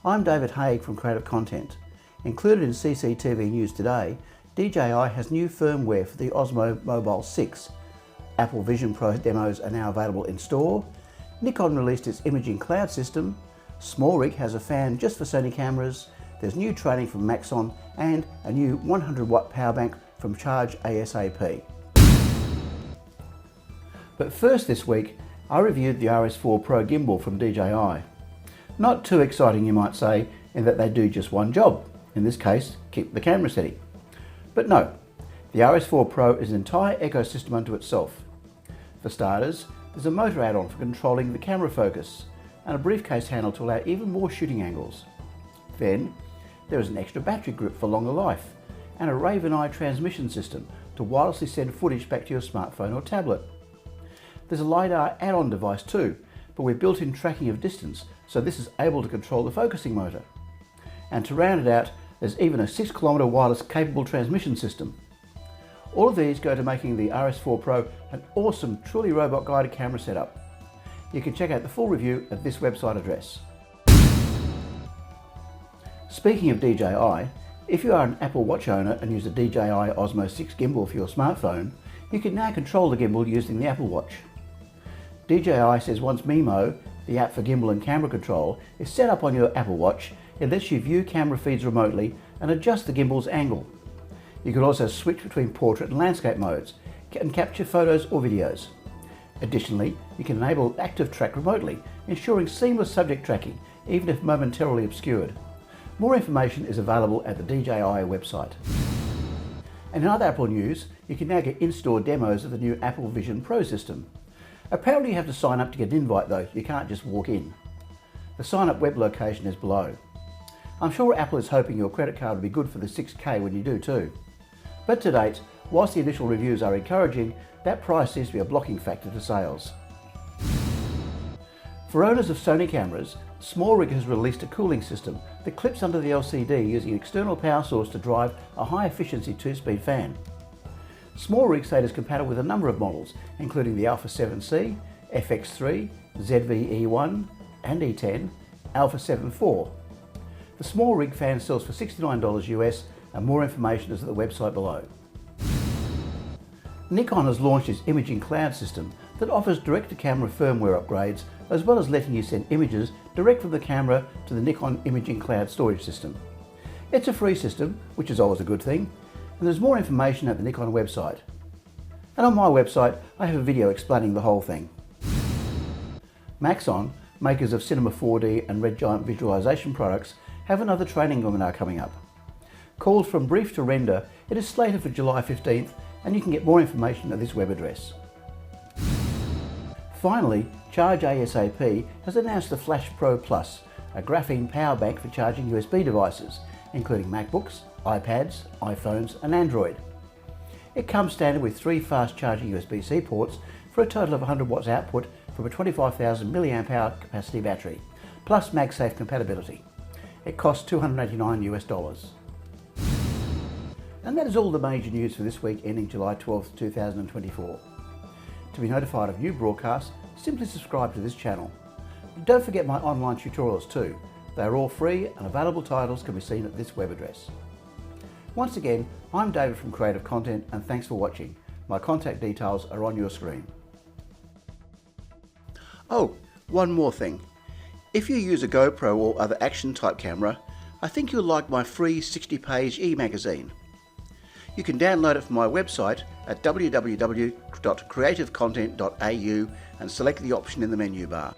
I'm David Haig from Creative Content. Included in CCTV news today, DJI has new firmware for the Osmo Mobile 6. Apple Vision Pro demos are now available in store. Nikon released its imaging cloud system. SmallRig has a fan just for Sony cameras. There's new training from Maxon and a new 100-watt power bank from ChargeAsap. But first this week, I reviewed the RS4 Pro gimbal from DJI. Not too exciting, you might say, in that they do just one job. In this case, keep the camera steady. But no, the RS4 Pro is an entire ecosystem unto itself. For starters, there's a motor add-on for controlling the camera focus and a briefcase handle to allow even more shooting angles. Then, there is an extra battery grip for longer life and a Raven Eye transmission system to wirelessly send footage back to your smartphone or tablet. There's a LiDAR add-on device too, but with built-in tracking of distance, so this is able to control the focusing motor. And to round it out, there's even a 6-kilometre wireless capable transmission system. All of these go to making the RS4 Pro an awesome, truly robot guided camera setup. You can check out the full review at this website address. Speaking of DJI, if you are an Apple Watch owner and use a DJI Osmo 6 gimbal for your smartphone, you can now control the gimbal using the Apple Watch. DJI says once Mimo, the app for gimbal and camera control, is set up on your Apple Watch, it lets you view camera feeds remotely and adjust the gimbal's angle. You can also switch between portrait and landscape modes and capture photos or videos. Additionally, you can enable active track remotely, ensuring seamless subject tracking, even if momentarily obscured. More information is available at the DJI website. And in other Apple news, you can now get in-store demos of the new Apple Vision Pro system. Apparently you have to sign up to get an invite though, you can't just walk in. The sign-up web location is below. I'm sure Apple is hoping your credit card will be good for the 6K when you do too. But to date, whilst the initial reviews are encouraging, that price seems to be a blocking factor to sales. For owners of Sony cameras, SmallRig has released a cooling system that clips under the LCD using an external power source to drive a high-efficiency 2-speed fan. SmallRig say it is compatible with a number of models, including the Alpha 7C, FX3, ZV-E1 and E10, Alpha 7 IV. The SmallRig fan sells for $69 US, and more information is at the website below. Nikon has launched its imaging cloud system that offers direct-to-camera firmware upgrades, as well as letting you send images direct from the camera to the Nikon imaging cloud storage system. It's a free system, which is always a good thing, and there's more information at the Nikon website. And on my website, I have a video explaining the whole thing. Maxon, makers of Cinema 4D and Red Giant visualization products, have another training webinar coming up. Called From Brief to Render, it is slated for July 15th, and you can get more information at this web address. Finally, ChargeAsap has announced the Flash Pro Plus, a graphene power bank for charging USB devices, including MacBooks, iPads, iPhones and Android. It comes standard with 3 fast charging USB-C ports for a total of 100 watts output from a 25,000 mAh capacity battery, plus MagSafe compatibility. It costs $289 US. And that is all the major news for this week ending July 12th, 2024. To be notified of new broadcasts, simply subscribe to this channel. Don't forget my online tutorials too. They are all free and available titles can be seen at this web address. Once again, I'm David from Creative Content and thanks for watching. My contact details are on your screen. Oh, one more thing. If you use a GoPro or other action type camera, I think you'll like my free 60-page e-magazine. You can download it from my website at www.creativecontent.au and select the option in the menu bar.